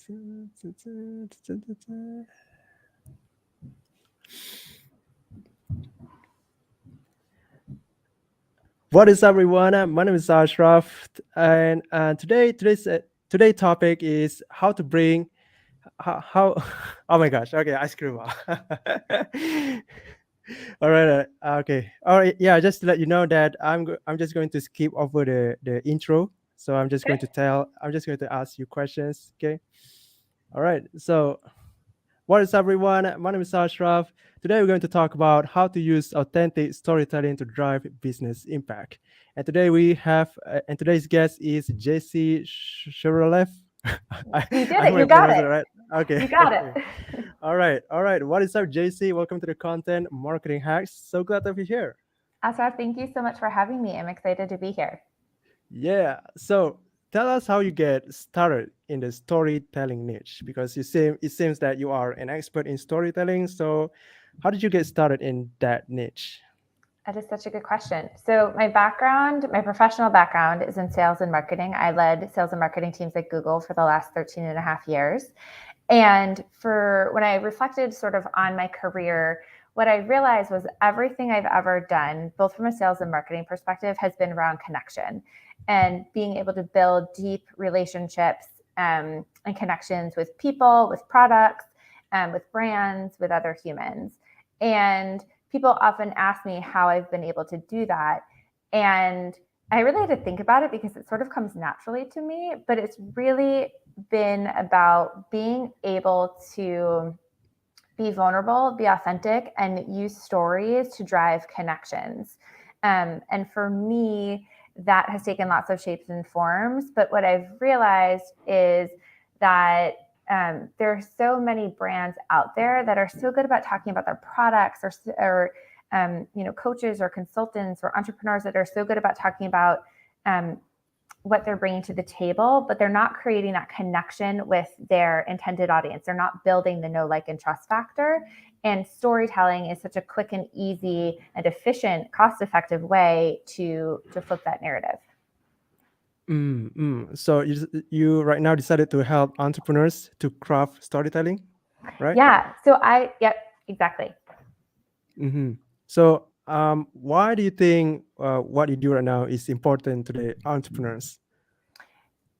What is up, everyone? My name is Ashraf, and today's topic is how to bring how oh my gosh, okay, I screwed up. All right, okay, all right, yeah. Just to let you know that I'm just going to skip over the intro, so I'm just going to ask you questions. Okay, all right. So what is up, everyone? My name is Ashraf. Today, we're going to talk about how to use authentic storytelling to drive business impact. And and today's guest is Jessi Shuraleff. You did I it. hope I You got pronounced it it. right. Okay. You got it. All right. What is up, Jessi? Welcome to the Content Marketing Hacks. So glad to be here. Ashraf, thank you so much for having me. I'm excited to be here. Yeah. So tell us how you get started in the storytelling niche because it seems that you are an expert in storytelling. So how did you get started in that niche? That is such a good question. So my professional background is in sales and marketing. I led sales and marketing teams at Google for the last 13 and a half years. And for when I reflected sort of on my career, what I realized was everything I've ever done, both from a sales and marketing perspective, has been around connection and being able to build deep relationships and connections with people, with products, with brands, with other humans. And people often ask me how I've been able to do that. And I really had to think about it because it sort of comes naturally to me, but it's really been about being able to be vulnerable, be authentic, and use stories to drive connections. And for me, that has taken lots of shapes and forms. But what I've realized is that there are so many brands out there that are so good about talking about their products, or coaches or consultants or entrepreneurs that are so good about talking about what they're bringing to the table, but they're not creating that connection with their intended audience. They're not building the know, like, and trust factor. And storytelling is such a quick and easy and efficient, cost-effective way to flip that narrative. So you right now decided to help entrepreneurs to craft storytelling, right? Yeah. Yep, exactly. Mm-hmm. So why do you think what you do right now is important to the entrepreneurs?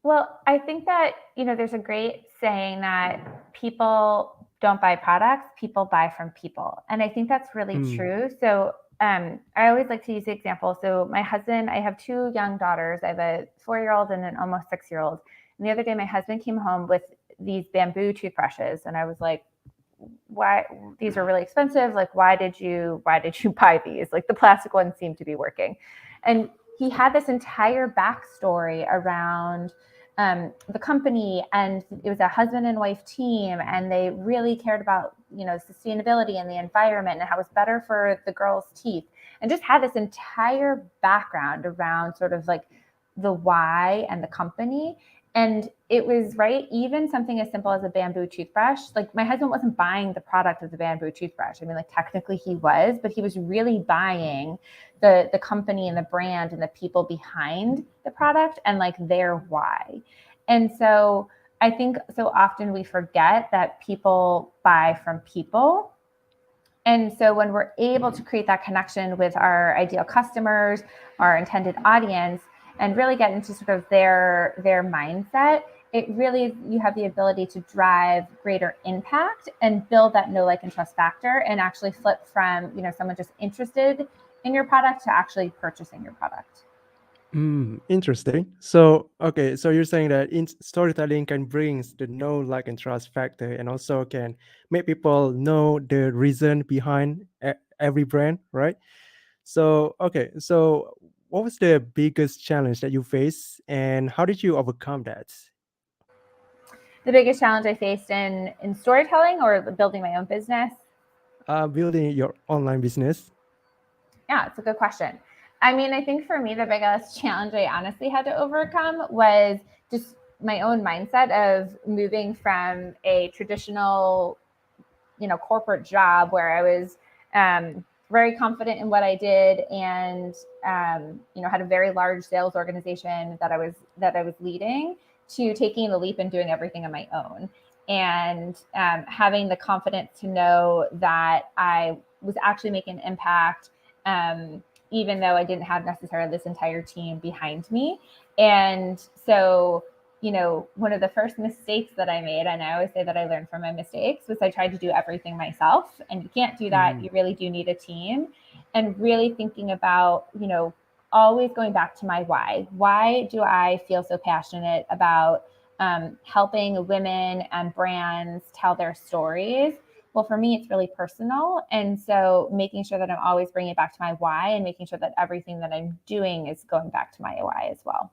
Well, I think that, there's a great saying that people don't buy products, people buy from people. And I think that's really Mm, true. So I always like to use the example. So my husband, I have two young daughters. I have a 4-year-old and an almost 6-year-old. And the other day, my husband came home with these bamboo toothbrushes. And I was like, why? These are really expensive. Like, why did you buy these? Like, the plastic ones seem to be working. And he had this entire backstory around the company, and it was a husband and wife team, and they really cared about sustainability and the environment and how it was better for the girls' teeth, and just had this entire background around sort of like the why and the company. And it was right, even something as simple as a bamboo toothbrush. Like, my husband wasn't buying the product of the bamboo toothbrush. I mean, like, technically he was, but he was really buying the company and the brand and the people behind the product and like their why. And so I think so often we forget that people buy from people. And so when we're able to create that connection with our ideal customers, our intended audience, and really get into sort of their mindset, it really, you have the ability to drive greater impact and build that know, like, and trust factor, and actually flip from someone just interested in your product to actually purchasing your product. interesting. So okay, so you're saying that storytelling can bring the know, like, and trust factor, and also can make people know the reason behind every brand, right? So okay, so what was the biggest challenge that you faced, and how did you overcome that? The biggest challenge I faced in storytelling or building my own business? Building your online business. Yeah, it's a good question. I mean, I think for me, the biggest challenge I honestly had to overcome was just my own mindset of moving from a traditional, corporate job where I was very confident in what I did, and had a very large sales organization that I was leading, to taking the leap and doing everything on my own. And having the confidence to know that I was actually making an impact, even though I didn't have necessarily this entire team behind me. And so, one of the first mistakes that I made, and I always say that I learned from my mistakes, was I tried to do everything myself. And you can't do that. You really do need a team. And really thinking about, always going back to my why. Why do I feel so passionate about helping women and brands tell their stories? Well, for me, it's really personal. And so making sure that I'm always bringing it back to my why and making sure that everything that I'm doing is going back to my why as well.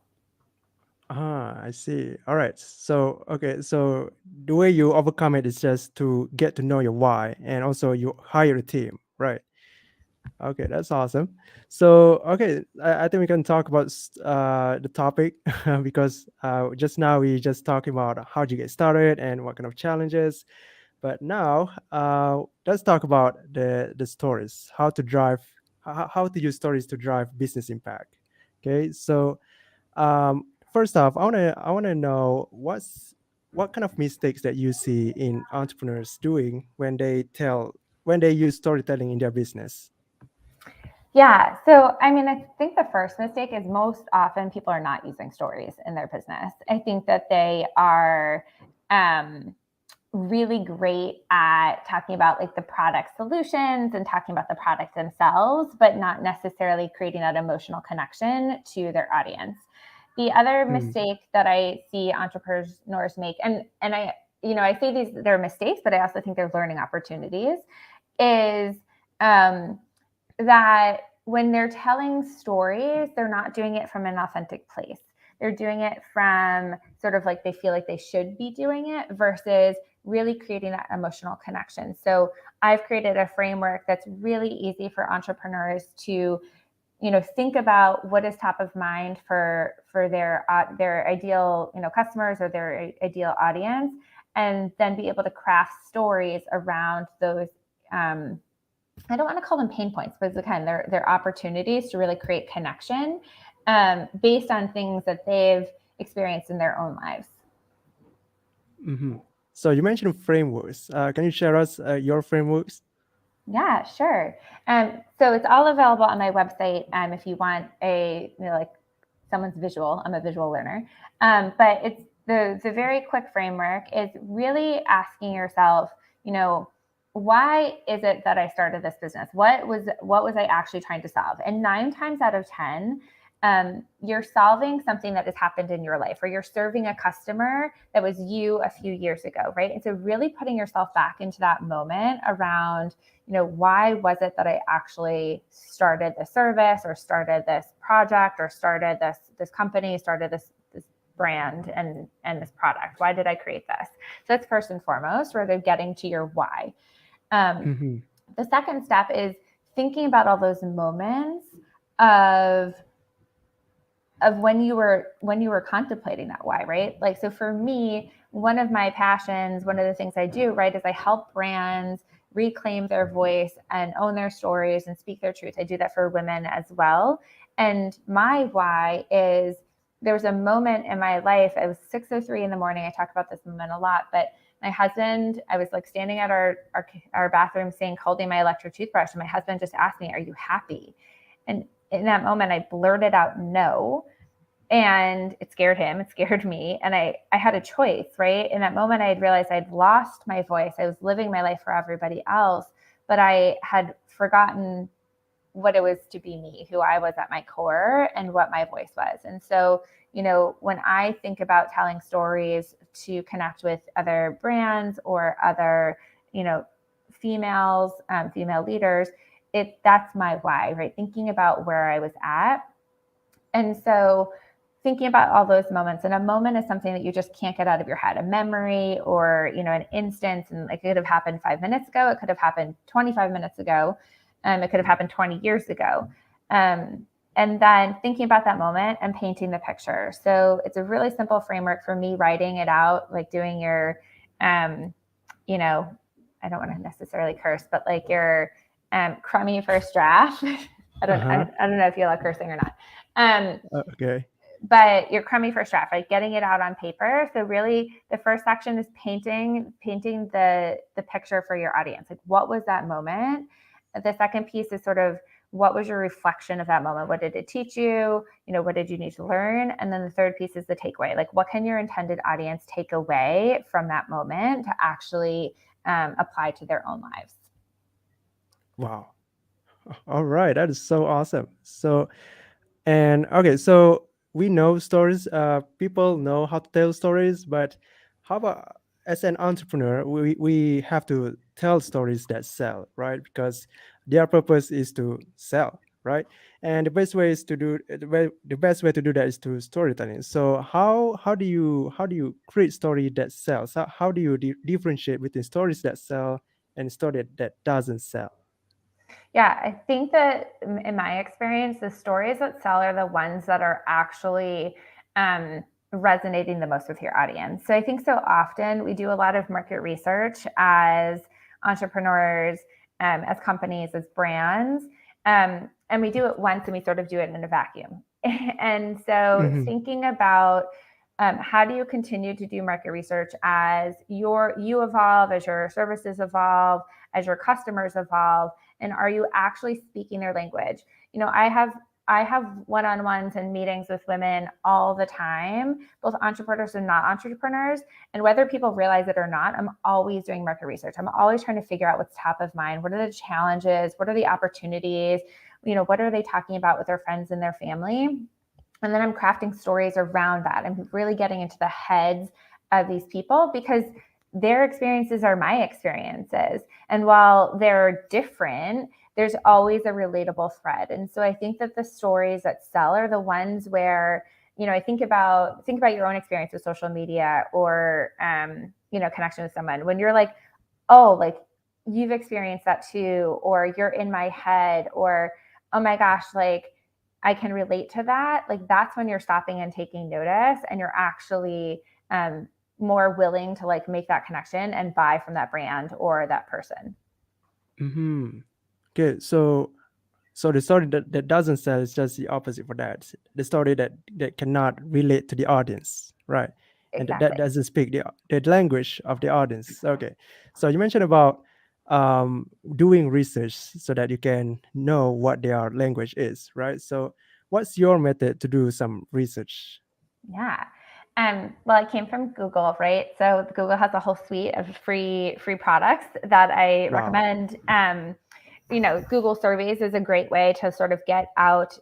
I see. All right. So, okay. So the way you overcome it is just to get to know your why, and also you hire a team, right? Okay, that's awesome. So, okay, I think we can talk about the topic because just now we just talking about how to get started and what kind of challenges. But now, let's talk about the stories, how to drive, how to use stories to drive business impact. Okay, so first off, I wanna know what kind of mistakes that you see in entrepreneurs doing when they use storytelling in their business. Yeah. So, I mean, I think the first mistake is most often people are not using stories in their business. I think that they are really great at talking about like the product solutions and talking about the product themselves, but not necessarily creating that emotional connection to their audience. The other Hmm. mistake that I see entrepreneurs make, and I say these they're mistakes, but I also think they're learning opportunities, is um, that when they're telling stories, they're not doing it from an authentic place. They're doing it from sort of like they feel like they should be doing it versus really creating that emotional connection. So I've created a framework that's really easy for entrepreneurs to think about what is top of mind for their ideal customers or their ideal audience, and then be able to craft stories around those. I don't want to call them pain points, but again, they're opportunities to really create connection based on things that they've experienced in their own lives. Hmm. So you mentioned frameworks. Can you share us your frameworks? Yeah, sure. So it's all available on my website. If you want like someone's visual, I'm a visual learner. But it's the very quick framework is really asking yourself, why is it that I started this business? What was I actually trying to solve? And 9 times out of 10, you're solving something that has happened in your life, or you're serving a customer that was you a few years ago, right? And so really putting yourself back into that moment around, why was it that I actually started this service or started this project or started this company, started this brand and this product? Why did I create this? So that's first and foremost, where they're getting to your why. Um, Hmm. the second step is thinking about all those moments of when you were contemplating that why, right? Like, so for me, one of my passions, one of the things I do, right, is I help brands reclaim their voice and own their stories and speak their truth. I do that for women as well. And my why is there was a moment in my life, it was 6:03 in the morning. I talk about this moment a lot, but my husband, I was like standing at our bathroom sink holding my electric toothbrush, and my husband just asked me, "Are you happy?" And in that moment, I blurted out no. And it scared him, it scared me. And I had a choice, right? In that moment, I had realized I'd lost my voice. I was living my life for everybody else, but I had forgotten what it was to be me, who I was at my core, and what my voice was. And so, when I think about telling stories to connect with other brands or other, females, female leaders, that's my why, right? Thinking about where I was at. And so thinking about all those moments, and a moment is something that you just can't get out of your head, a memory or, an instance. And it could have happened 5 minutes ago. It could have happened 25 minutes ago. It could have happened 20 years ago. And then thinking about that moment and painting the picture. So it's a really simple framework for me, writing it out, like doing your, you know, I don't want to necessarily curse, but like your crummy first draft. I don't, I, Uh-huh. I don't know if you allow cursing or not. Um, Okay. but your crummy first draft, like getting it out on paper. So really the first section is painting the picture for your audience. Like, what was that moment? The second piece is sort of, what was your reflection of that moment? What did it teach you? What did you need to learn? And then the third piece is the takeaway. Like, what can your intended audience take away from that moment to actually apply to their own lives? Wow. All right, that is so awesome. So, and okay, so we know stories. People know how to tell stories, but how about as an entrepreneur, we have to tell stories that sell, right? Because their purpose is to sell, right? And the best way is to do the best way to do that is through storytelling. So how do you create story that sells? How do you differentiate between stories that sell and story that doesn't sell? Yeah, I think that in my experience, the stories that sell are the ones that are actually resonating the most with your audience. So I think so often we do a lot of market research as entrepreneurs, as companies, as brands, and we do it once and we sort of do it in a vacuum. And so Hmm. thinking about how do you continue to do market research as you evolve, as your services evolve, as your customers evolve, and are you actually speaking their language? I have one-on-ones and meetings with women all the time, both entrepreneurs and not entrepreneurs. And whether people realize it or not, I'm always doing market research. I'm always trying to figure out what's top of mind. What are the challenges? What are the opportunities? What are they talking about with their friends and their family? And then I'm crafting stories around that. I'm really getting into the heads of these people because their experiences are my experiences. And while they're different, there's always a relatable thread. And so I think that the stories that sell are the ones where, I think about your own experience with social media or connection with someone. When you're like, oh, like you've experienced that too, or you're in my head, or oh my gosh, like I can relate to that. Like that's when you're stopping and taking notice, and you're actually more willing to like make that connection and buy from that brand or that person. Hmm. Okay, so the story that doesn't sell is just the opposite for that. The story that cannot relate to the audience, right? And that Exactly. doesn't speak the language of the audience. Okay. So you mentioned about doing research so that you can know what their language is, right? So what's your method to do some research? Yeah. Well, I came from Google, right? So Google has a whole suite of free products that I Wow. recommend. Google surveys is a great way to sort of get out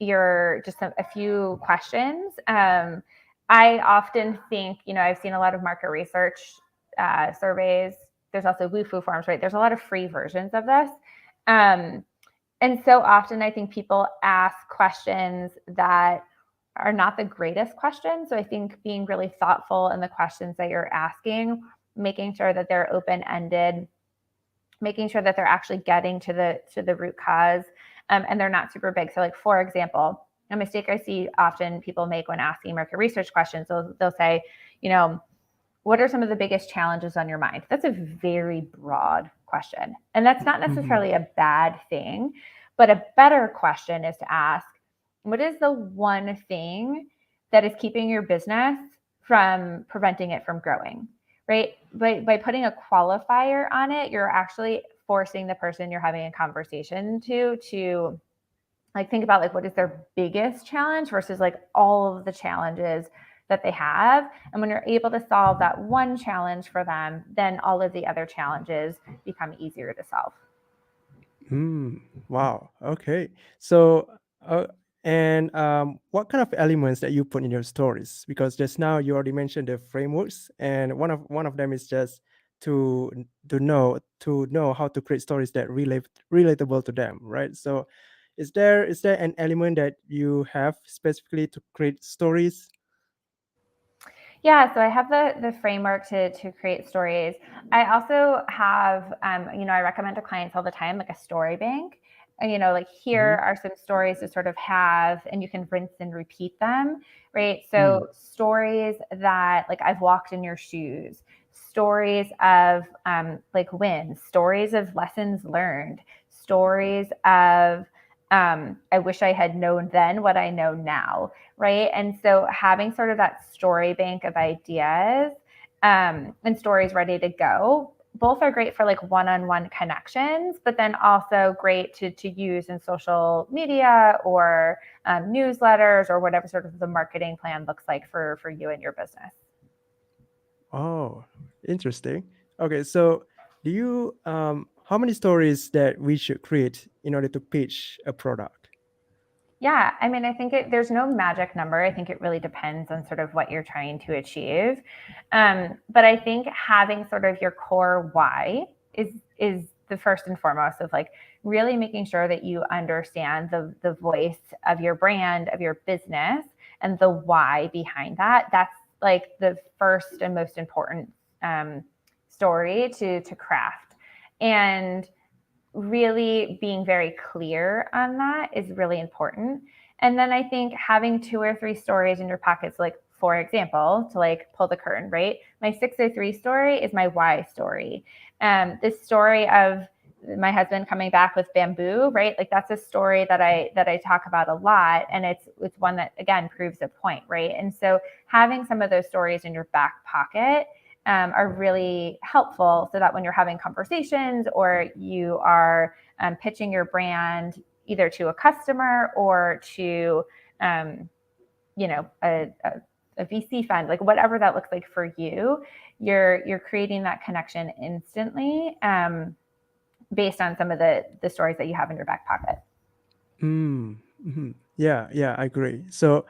your just a few questions. I often think, I've seen a lot of market research surveys. There's also Woofu forms, right? There's a lot of free versions of this. Um, and so often I think people ask questions that are not the greatest questions. So I think being really thoughtful in the questions that you're asking, making sure that they're open-ended, making sure that they're actually getting to the root cause, and they're not super big. So like, for example, a mistake I see often people make when asking market research questions, they'll say, what are some of the biggest challenges on your mind? That's a very broad question. And that's not Hmm. necessarily a bad thing, but a better question is to ask, what is the one thing that is keeping your business from preventing it from growing? Right? By putting a qualifier on it, you're actually forcing the person you're having a conversation to like think about like what is their biggest challenge versus like all of the challenges that they have. And when you're able to solve that one challenge for them, then all of the other challenges become easier to solve. Mm, wow. Okay. So, uh, and what kind of elements that you put in your stories? Because just now you already mentioned the frameworks, and one of them is just to know how to create stories that relatable to them, right? So, is there an element that you have specifically to create stories? Yeah, so I have the framework to create stories. I also have, I recommend to clients all the time like a story bank. And, like here Mm-hmm. are some stories to sort of have, and you can rinse and repeat them, right? Mm, So stories that like I've walked in your shoes, stories of like wins, stories of lessons learned, stories of I wish I had known then what I know now, right? And so having sort of that story bank of ideas and stories ready to go, both are great for like one-on-one connections, but then also great to use in social media or newsletters or whatever sort of the marketing plan looks like for you and your business. Oh, interesting. Okay, so do you how many stories that we should create in order to pitch a product? Yeah, I mean, I think there's no magic number. I think it really depends on sort of what you're trying to achieve. But I think having sort of your core why is the first and foremost of like really making sure that you understand the voice of your brand, of your business, and the why behind that. That's like the first and most important story to craft. And really being very clear on that is really important. And then I think having 2 or 3 stories in your pockets, like for example, to like pull the curtain, right? My 603 story is my why story. This story of my husband coming back with bamboo, right? Like that's a story that I talk about a lot, and it's one that again proves a point, right? And so having some of those stories in your back pocket are really helpful so that when you're having conversations or you are pitching your brand either to a customer or to you know a VC fund, like whatever that looks like for you, you're creating that connection instantly based on some of the stories that you have in your back pocket. Yeah, yeah, I agree. So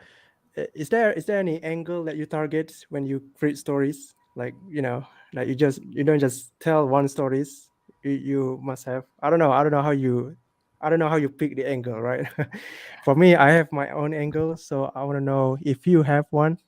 is there any angle that you target when you create stories? Like, like you don't just tell one stories. You must have, I don't know how you pick the angle, right? For me, I have my own angle, so I want to know if you have one.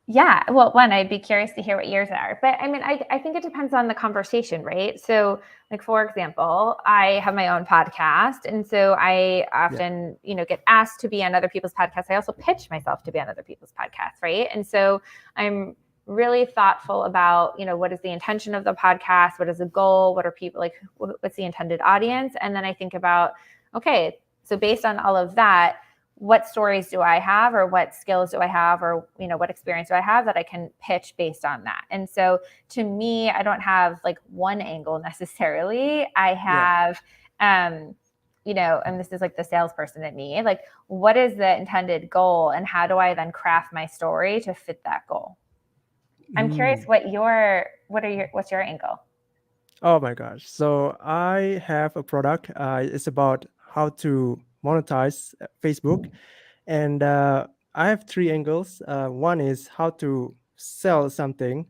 Yeah. Well, one, I'd be curious to hear what yours are. But I mean, I think it depends on the conversation, right? So, like, for example, I have my own podcast. And so I Yeah. often, get asked to be on other people's podcasts. I also pitch myself to be on other people's podcasts, right? And so I'm really thoughtful about, what is the intention of the podcast? What is the goal? What are people like? What's the intended audience? And then I think about, okay, so based on all of that, what stories do I have or what skills do I have or what experience do I have that I can pitch based on that. And so to me, I don't have like one angle necessarily. I Yeah. have and this is like the salesperson in me, like what is the intended goal and how do I then craft my story to fit that goal? I'm curious Mm. what's your angle? Oh my gosh. So I have a product. It's about how to monetize Facebook. And I have three angles. One is how to sell something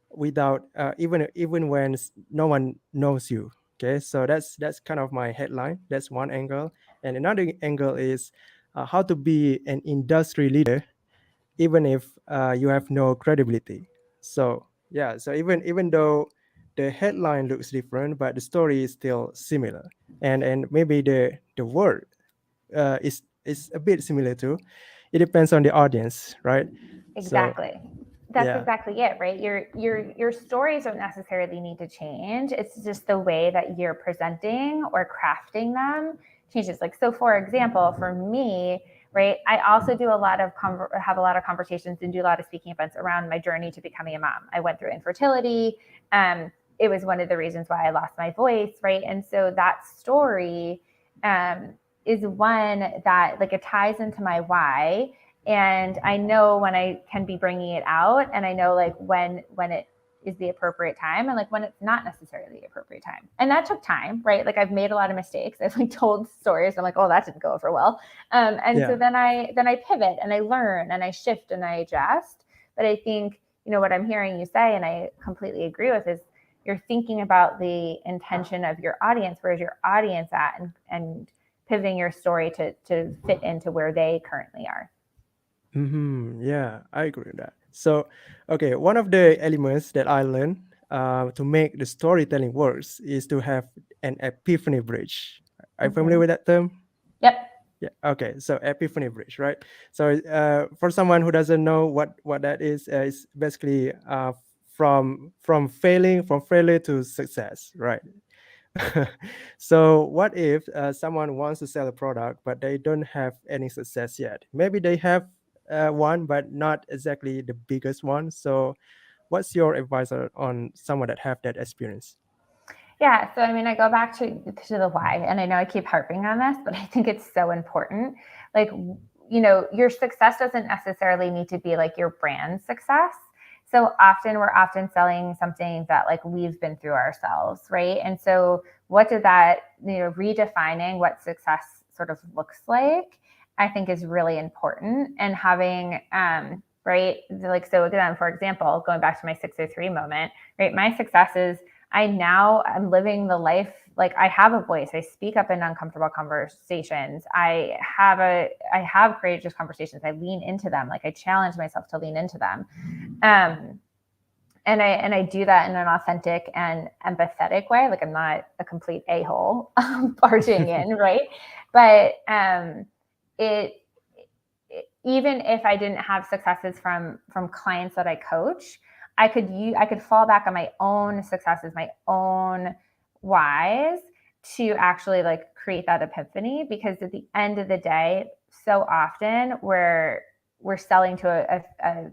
without even when no one knows you. Okay, so that's kind of my headline. That's one angle, and another angle is how to be an industry leader even if you have no credibility. So yeah, so even though the headline looks different, but the story is still similar, and maybe the word is a bit similar too. It depends on the audience, right? So Exactly. That's yeah, exactly it, right? Your stories don't necessarily need to change. It's just the way that you're presenting or crafting them changes. Like so, for example, for me, right, I also do a lot of have a lot of conversations and do a lot of speaking events around my journey to becoming a mom. I went through infertility. It was one of the reasons why I lost my voice, right? And so that story is one that like it ties into my why, and I know when I can be bringing it out, and I know like when it is the appropriate time and like when it's not necessarily the appropriate time. And that took time, right? Like I've made a lot of mistakes. I've like told stories. I'm like, oh, that didn't go over well. And so yeah. then I pivot and I learn and I shift and I adjust. But I think, what I'm hearing you say, and I completely agree with, is you're thinking about the intention of your audience. Where's your audience at, and pivoting your story to fit into where they currently are. Yeah, I agree with that. So, okay, one of the elements that I learned to make the storytelling works is to have an epiphany bridge. Are you familiar Mm-hmm. with that term? Yep. Yeah. Okay. So Epiphany Bridge, right? So for someone who doesn't know what that is, it's basically from failure to success, right? So what if someone wants to sell a product but they don't have any success yet? Maybe they have one but not exactly the biggest one. So what's your advice on someone that have that experience? Yeah, so I mean, I go back to the why, and I know I keep harping on this, but I think it's so important. Like, your success doesn't necessarily need to be like your brand success. So often we're often selling something that like we've been through ourselves, right? And so what did that, redefining what success sort of looks like, I think is really important. And having right, like, so again, for example, going back to my 603 moment, right? My success is I now am living the life, like I have a voice. I speak up in uncomfortable conversations. I have courageous conversations. I lean into them. Like I challenge myself to lean into them. Um, and I do that in an authentic and empathetic way. Like I'm not a complete a-hole barging in, right? But it even if I didn't have successes from clients that I coach, I could fall back on my own successes, my own whys to actually like create that epiphany. Because at the end of the day, so often we're selling to a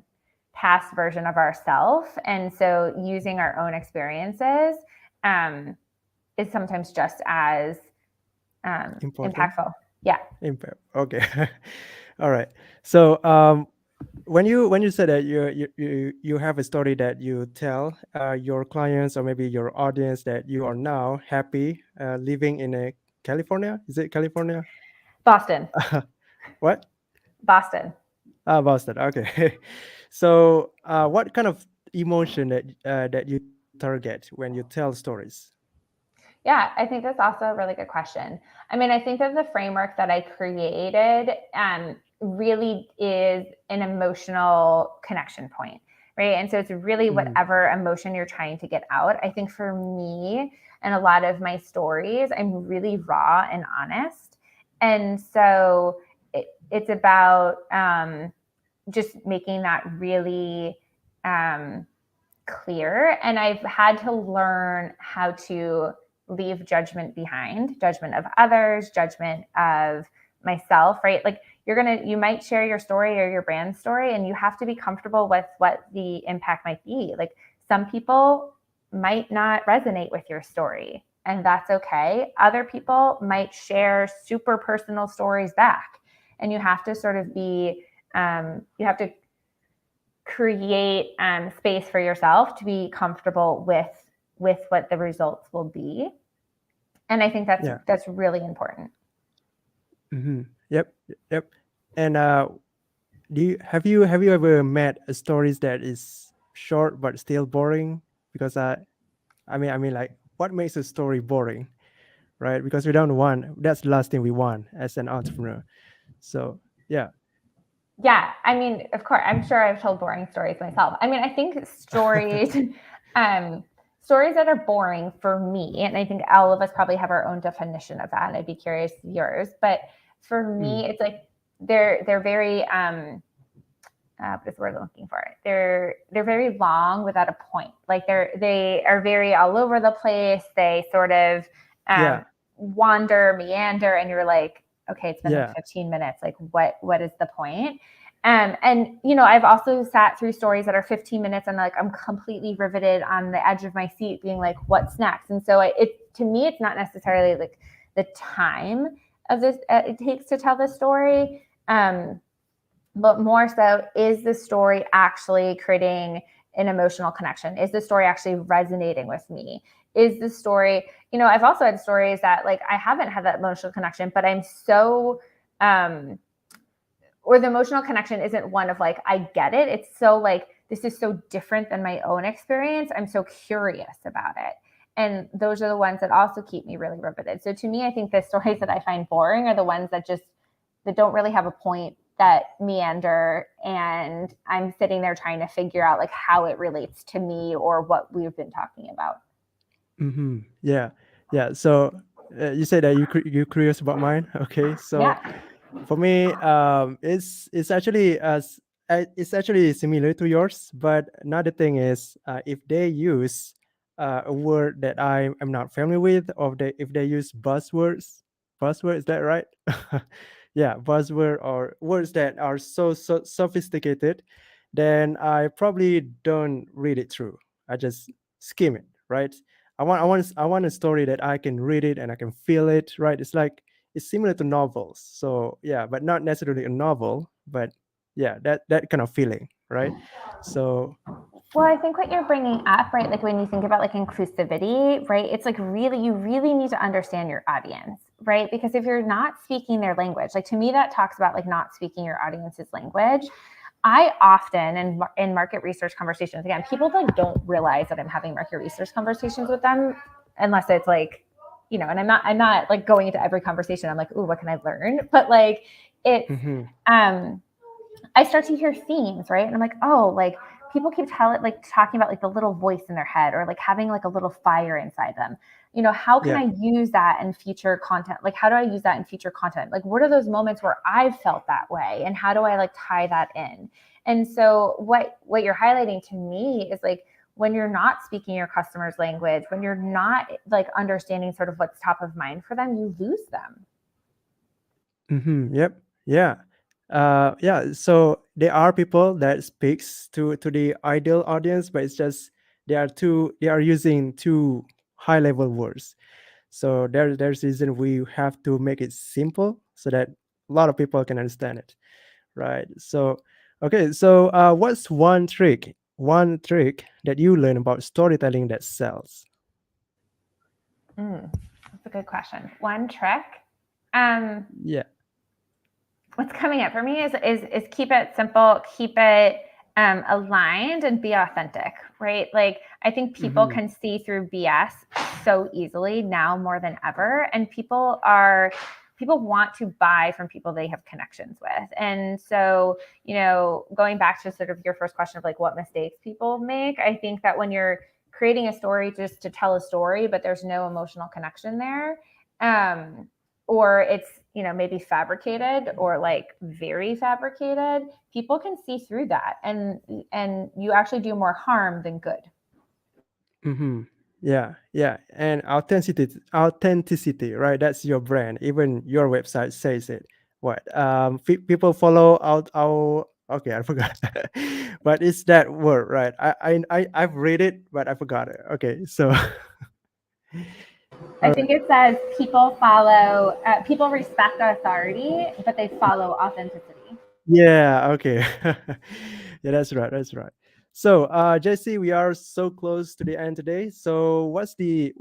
past version of ourselves, and so using our own experiences um, is sometimes just as Important. impactful. Yeah. Impact. Okay. All right. So when you said that you have a story that you tell your clients or maybe your audience that you are now happy living in a California. Is it California? Boston. What? Boston. Boston. Okay. So what kind of emotion that you target when you tell stories? Yeah, I think that's also a really good question. I mean, I think that the framework that I created really is an emotional connection point, right? And so it's really Mm, whatever emotion you're trying to get out. I think for me and a lot of my stories, I'm really raw and honest. And so it's about just making that really um, clear. And I've had to learn how to leave judgment behind, judgment of others, judgment of myself, right? Like you might share your story or your brand story, and you have to be comfortable with what the impact might be. Like some people might not resonate with your story, and that's okay. Other people might share super personal stories back, and you have to sort of you have to create space for yourself to be comfortable with what the results will be. And I think that's yeah. that's really important. Mm-hmm. Yep. Yep. And have you ever met a stories that is short but still boring? Because I mean like what makes a story boring, right? Because we don't want that's the last thing we want as an entrepreneur. So yeah. Yeah, I mean, of course, I'm sure I've told boring stories myself. I mean, I think stories, um, stories that are boring for me, and I think all of us probably have our own definition of that. And I'd be curious yours, but for Mm, me, it's like they're very what is the word I'm looking for? They're very long without a point. Like they are very all over the place. They sort of yeah. wander, meander, and you're like, okay, it's been like Yeah. 15 minutes. Like what is the point? And I've also sat through stories that are 15 minutes and like I'm completely riveted on the edge of my seat, being like, what's next? And so it to me, it's not necessarily like the time of this it takes to tell the story. But more so, is the story actually creating an emotional connection? Is the story actually resonating with me? Is the story, I've also had stories that like I haven't had that emotional connection, but I'm so or the emotional connection isn't one of like I get it. It's so like this is so different than my own experience. I'm so curious about it. And those are the ones that also keep me really riveted. So to me, I think the stories that I find boring are the ones that don't really have a point, that meander, and I'm sitting there trying to figure out like how it relates to me or what we've been talking about. Mm-hmm. Yeah. Yeah. So you said that you curious about mine. Okay. So Yeah. for me, it's actually similar to yours, but another thing is if they use a word that I'm not familiar with, or if they use buzzword, is that right? Yeah, buzzword or words that are so sophisticated, then I probably don't read it through. I just skim it, right? I want a story that I can read it and I can feel it, right? It's like it's similar to novels. So yeah, but not necessarily a novel, but yeah, that kind of feeling, right? So Well, I think what you're bringing up, right, like when you think about like inclusivity, right, it's like really, you really need to understand your audience, right? Because if you're not speaking their language, like to me, that talks about like not speaking your audience's language. I often, in market research conversations, again, people like don't realize that I'm having market research conversations with them unless it's like, and I'm not like going into every conversation. I'm like, ooh, what can I learn? But like, it's, mhm, um, I start to hear themes, right? And I'm like, oh, like people keep talking about like the little voice in their head or like having like a little fire inside them. How can yeah. I use that in future content? Like, how do I use that in future content? Like, what are those moments where I've felt that way? And how do I like tie that in? And so what you're highlighting to me is like when you're not speaking your customer's language, when you're not like understanding sort of what's top of mind for them, you lose them. Yep. Yeah. Yeah. So there are people that speaks to the ideal audience, but it's just they are using too high level words. So there's reason we have to make it simple so that a lot of people can understand it, right? So okay. So what's one trick that you learn about storytelling that sells? That's a good question. One trick. Um, Yeah. what's coming up for me is keep it simple, keep it aligned, and be authentic. Right? Like I think people Mm-hmm. can see through BS so easily now more than ever, and people want to buy from people they have connections with. And so, going back to sort of your first question of like what mistakes people make, I think that when you're creating a story just to tell a story, but there's no emotional connection there, um, or it's maybe fabricated or like very fabricated, people can see through that, and you actually do more harm than good. Mm-hmm. Yeah, yeah, and authenticity, right? That's your brand. Even your website says it. What? People follow out our. Okay, I forgot, but it's that word, right? I've read it, but I forgot it. Okay, so I all think right. it says people respect authority, but they follow authenticity. Yeah, okay. Yeah, that's right. That's right. So, Jesse, we are so close to the end today. So, what's the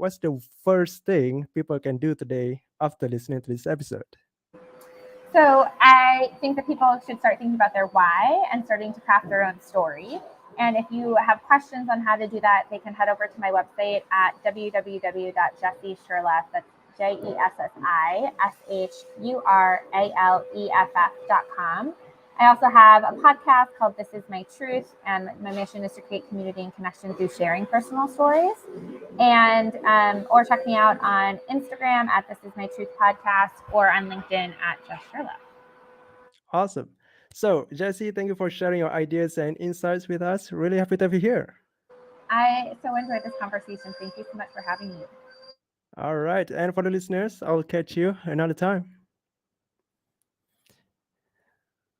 first thing people can do today after listening to this episode? So I think that people should start thinking about their why and starting to craft their own story. And if you have questions on how to do that, they can head over to my website at www.jessishuraleff. That's JessisShuraleff.com. I also have a podcast called This Is My Truth, and my mission is to create community and connection through sharing personal stories. And or check me out on Instagram at This Is My Truth Podcast or on LinkedIn at Jess Shuraleff. Awesome. So, Jesse, thank you for sharing your ideas and insights with us. Really happy to have you here. I so enjoyed this conversation. Thank you so much for having me. All right. And for the listeners, I'll catch you another time.